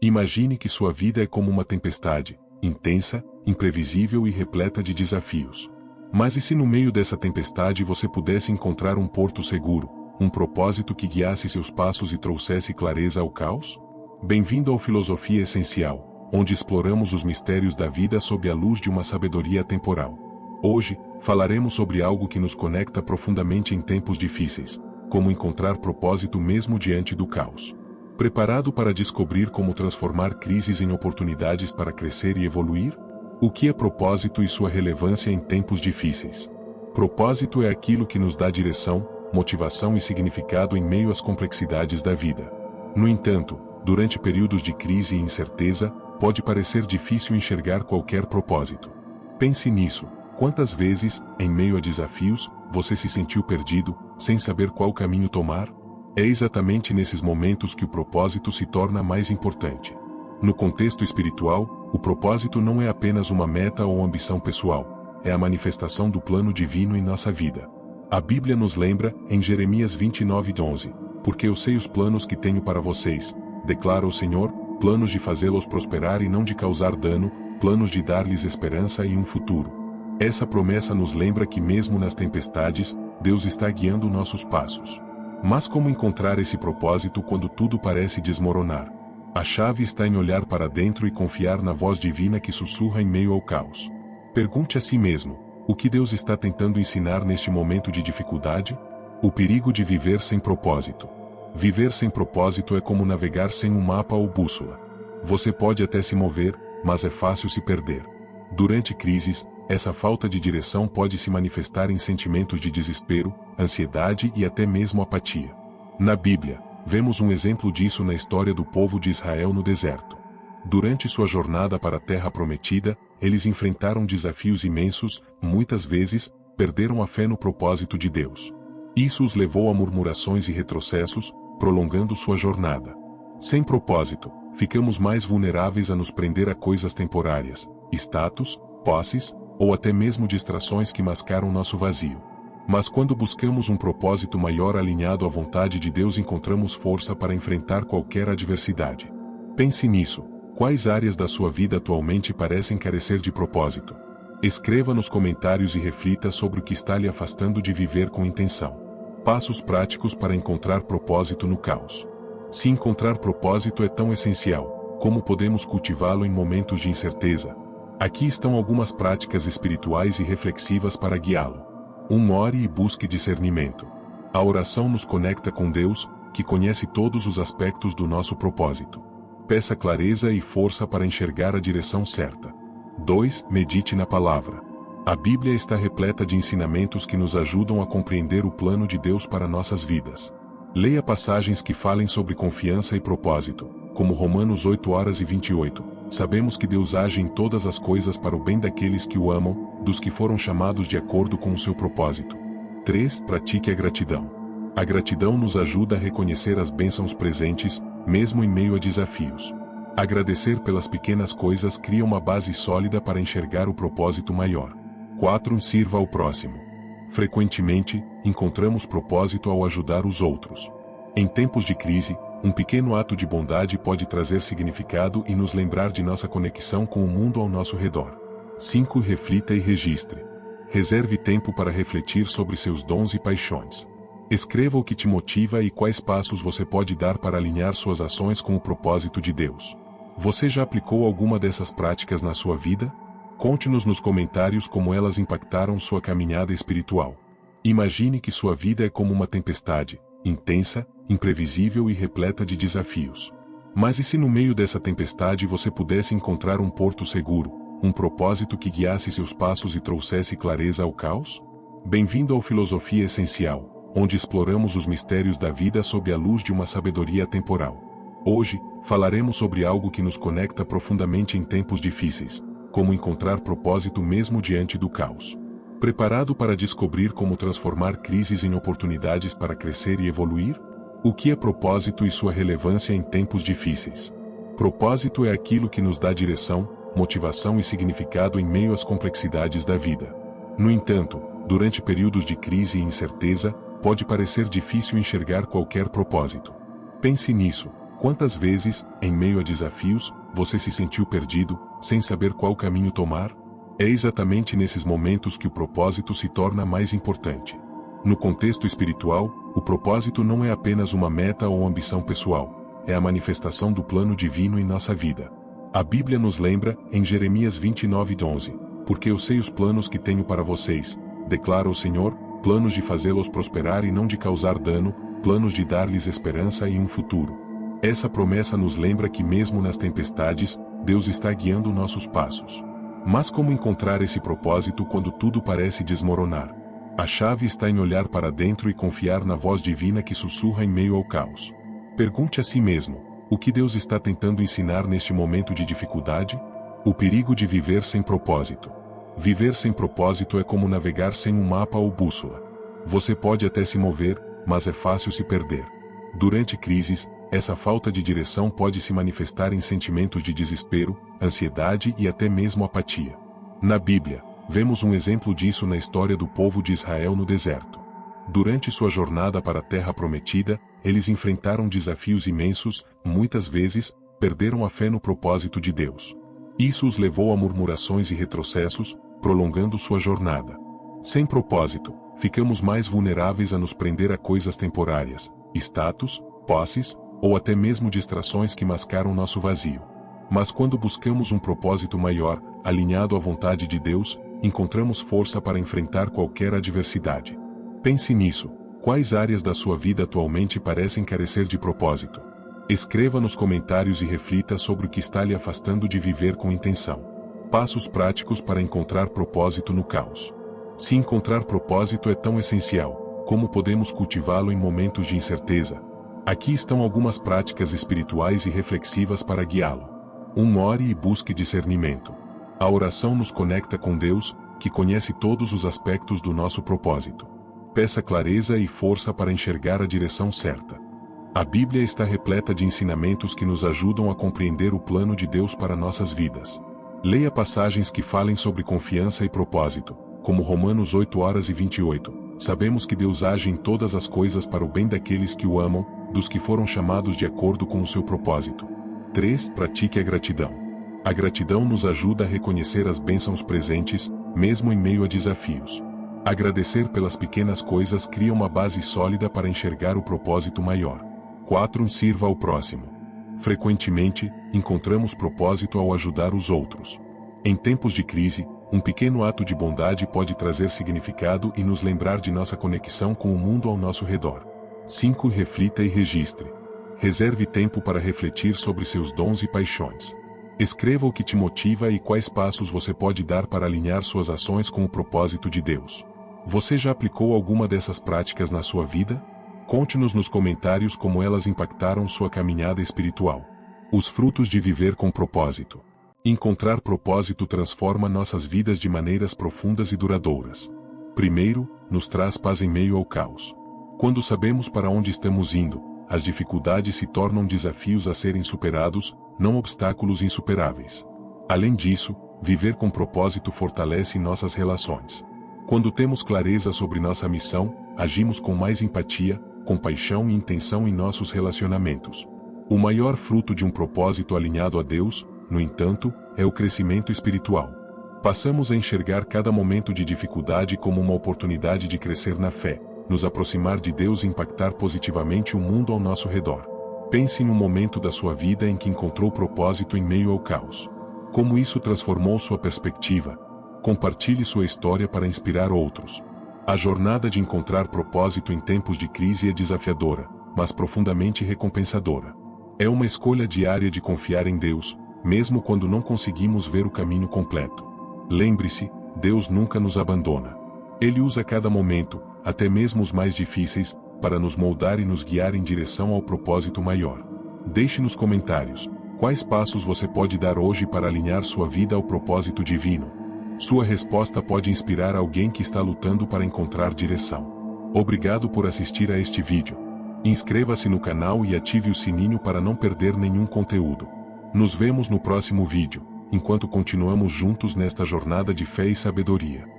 Imagine que sua vida é como uma tempestade, intensa, imprevisível e repleta de desafios. Mas e se no meio dessa tempestade você pudesse encontrar um porto seguro, um propósito que guiasse seus passos e trouxesse clareza ao caos? Bem-vindo ao Filosofia Essencial, onde exploramos os mistérios da vida sob a luz de uma sabedoria temporal. Hoje, falaremos sobre algo que nos conecta profundamente em tempos difíceis, como encontrar propósito mesmo diante do caos. Preparado para descobrir como transformar crises em oportunidades para crescer e evoluir? O que é propósito e sua relevância em tempos difíceis? Propósito é aquilo que nos dá direção, motivação e significado em meio às complexidades da vida. No entanto, durante períodos de crise e incerteza, pode parecer difícil enxergar qualquer propósito. Pense nisso. Quantas vezes, em meio a desafios, você se sentiu perdido, sem saber qual caminho tomar? É exatamente nesses momentos que o propósito se torna mais importante. No contexto espiritual, o propósito não é apenas uma meta ou ambição pessoal, é a manifestação do plano divino em nossa vida. A Bíblia nos lembra, em Jeremias 29:11, porque eu sei os planos que tenho para vocês, declara o Senhor, planos de fazê-los prosperar e não de causar dano, planos de dar-lhes esperança e um futuro. Essa promessa nos lembra que mesmo nas tempestades, Deus está guiando nossos passos. Mas como encontrar esse propósito quando tudo parece desmoronar? A chave está em olhar para dentro e confiar na voz divina que sussurra em meio ao caos. Pergunte a si mesmo, o que Deus está tentando ensinar neste momento de dificuldade? O perigo de viver sem propósito. Viver sem propósito é como navegar sem um mapa ou bússola. Você pode até se mover, mas é fácil se perder. Durante crises, essa falta de direção pode se manifestar em sentimentos de desespero, ansiedade e até mesmo apatia. Na Bíblia, vemos um exemplo disso na história do povo de Israel no deserto. Durante sua jornada para a Terra Prometida, eles enfrentaram desafios imensos, muitas vezes, perderam a fé no propósito de Deus. Isso os levou a murmurações e retrocessos, prolongando sua jornada. Sem propósito, ficamos mais vulneráveis a nos prender a coisas temporárias, status, posses, ou até mesmo distrações que mascaram nosso vazio. Mas quando buscamos um propósito maior alinhado à vontade de Deus, encontramos força para enfrentar qualquer adversidade. Pense nisso. Quais áreas da sua vida atualmente parecem carecer de propósito? Escreva nos comentários e reflita sobre o que está lhe afastando de viver com intenção. Passos práticos para encontrar propósito no caos. Se encontrar propósito é tão essencial, como podemos cultivá-lo em momentos de incerteza? Aqui estão algumas práticas espirituais e reflexivas para guiá-lo. 1. Ore e busque discernimento. A oração nos conecta com Deus, que conhece todos os aspectos do nosso propósito. Peça clareza e força para enxergar a direção certa. 2. Medite na palavra. A Bíblia está repleta de ensinamentos que nos ajudam a compreender o plano de Deus para nossas vidas. Leia passagens que falem sobre confiança e propósito, como Romanos 8:28. Sabemos que Deus age em todas as coisas para o bem daqueles que o amam, dos que foram chamados de acordo com o seu propósito. 3. Pratique a gratidão. A gratidão nos ajuda a reconhecer as bênçãos presentes, mesmo em meio a desafios. Agradecer pelas pequenas coisas cria uma base sólida para enxergar o propósito maior. 4. Sirva ao próximo. Frequentemente, encontramos propósito ao ajudar os outros. Em tempos de crise, um pequeno ato de bondade pode trazer significado e nos lembrar de nossa conexão com o mundo ao nosso redor. 5. Reflita e registre. Reserve tempo para refletir sobre seus dons e paixões. Escreva o que te motiva e quais passos você pode dar para alinhar suas ações com o propósito de Deus. Você já aplicou alguma dessas práticas na sua vida? Conte-nos nos comentários como elas impactaram sua caminhada espiritual. Imagine que sua vida é como uma tempestade, intensa, imprevisível e repleta de desafios. Mas e se no meio dessa tempestade você pudesse encontrar um porto seguro, um propósito que guiasse seus passos e trouxesse clareza ao caos? Bem-vindo ao Filosofia Essencial, onde exploramos os mistérios da vida sob a luz de uma sabedoria temporal. Hoje, falaremos sobre algo que nos conecta profundamente em tempos difíceis, como encontrar propósito mesmo diante do caos. Preparado para descobrir como transformar crises em oportunidades para crescer e evoluir? O que é propósito e sua relevância em tempos difíceis? Propósito é aquilo que nos dá direção, motivação e significado em meio às complexidades da vida. No entanto, durante períodos de crise e incerteza, pode parecer difícil enxergar qualquer propósito. Pense nisso. Quantas vezes, em meio a desafios, você se sentiu perdido, sem saber qual caminho tomar? É exatamente nesses momentos que o propósito se torna mais importante. No contexto espiritual, o propósito não é apenas uma meta ou ambição pessoal, é a manifestação do plano divino em nossa vida. A Bíblia nos lembra, em Jeremias 29:11, porque eu sei os planos que tenho para vocês, declara o Senhor, planos de fazê-los prosperar e não de causar dano, planos de dar-lhes esperança e um futuro. Essa promessa nos lembra que mesmo nas tempestades, Deus está guiando nossos passos. Mas como encontrar esse propósito quando tudo parece desmoronar? A chave está em olhar para dentro e confiar na voz divina que sussurra em meio ao caos. Pergunte a si mesmo, o que Deus está tentando ensinar neste momento de dificuldade? O perigo de viver sem propósito. Viver sem propósito é como navegar sem um mapa ou bússola. Você pode até se mover, mas é fácil se perder. Durante crises, essa falta de direção pode se manifestar em sentimentos de desespero, ansiedade e até mesmo apatia. Na Bíblia, vemos um exemplo disso na história do povo de Israel no deserto. Durante sua jornada para a Terra Prometida, eles enfrentaram desafios imensos, muitas vezes, perderam a fé no propósito de Deus. Isso os levou a murmurações e retrocessos, prolongando sua jornada. Sem propósito, ficamos mais vulneráveis a nos prender a coisas temporárias, status, posses, ou até mesmo distrações que mascaram nosso vazio. Mas quando buscamos um propósito maior, alinhado à vontade de Deus, encontramos força para enfrentar qualquer adversidade. Pense nisso. Quais áreas da sua vida atualmente parecem carecer de propósito? Escreva nos comentários e reflita sobre o que está lhe afastando de viver com intenção. Passos práticos para encontrar propósito no caos. Se encontrar propósito é tão essencial, como podemos cultivá-lo em momentos de incerteza? Aqui estão algumas práticas espirituais e reflexivas para guiá-lo. 1. Ore e busque discernimento. A oração nos conecta com Deus, que conhece todos os aspectos do nosso propósito. Peça clareza e força para enxergar a direção certa. A Bíblia está repleta de ensinamentos que nos ajudam a compreender o plano de Deus para nossas vidas. Leia passagens que falem sobre confiança e propósito, como Romanos 8:28. Sabemos que Deus age em todas as coisas para o bem daqueles que o amam, dos que foram chamados de acordo com o seu propósito. 3. Pratique a gratidão. A gratidão nos ajuda a reconhecer as bênçãos presentes, mesmo em meio a desafios. Agradecer pelas pequenas coisas cria uma base sólida para enxergar o propósito maior. 4. Sirva ao próximo. Frequentemente, encontramos propósito ao ajudar os outros. Em tempos de crise, um pequeno ato de bondade pode trazer significado e nos lembrar de nossa conexão com o mundo ao nosso redor. 5. Reflita e registre. Reserve tempo para refletir sobre seus dons e paixões. Escreva o que te motiva e quais passos você pode dar para alinhar suas ações com o propósito de Deus. Você já aplicou alguma dessas práticas na sua vida? Conte-nos nos comentários como elas impactaram sua caminhada espiritual. Os frutos de viver com propósito. Encontrar propósito transforma nossas vidas de maneiras profundas e duradouras. Primeiro, nos traz paz em meio ao caos. Quando sabemos para onde estamos indo, as dificuldades se tornam desafios a serem superados, não obstáculos insuperáveis. Além disso, viver com propósito fortalece nossas relações. Quando temos clareza sobre nossa missão, agimos com mais empatia, compaixão e intenção em nossos relacionamentos. O maior fruto de um propósito alinhado a Deus, no entanto, é o crescimento espiritual. Passamos a enxergar cada momento de dificuldade como uma oportunidade de crescer na fé, nos aproximar de Deus e impactar positivamente o mundo ao nosso redor. Pense em um momento da sua vida em que encontrou propósito em meio ao caos. Como isso transformou sua perspectiva? Compartilhe sua história para inspirar outros. A jornada de encontrar propósito em tempos de crise é desafiadora, mas profundamente recompensadora. É uma escolha diária de confiar em Deus, mesmo quando não conseguimos ver o caminho completo. Lembre-se, Deus nunca nos abandona. Ele usa cada momento, até mesmo os mais difíceis, para nos moldar e nos guiar em direção ao propósito maior. Deixe nos comentários, quais passos você pode dar hoje para alinhar sua vida ao propósito divino. Sua resposta pode inspirar alguém que está lutando para encontrar direção. Obrigado por assistir a este vídeo. Inscreva-se no canal e ative o sininho para não perder nenhum conteúdo. Nos vemos no próximo vídeo, enquanto continuamos juntos nesta jornada de fé e sabedoria.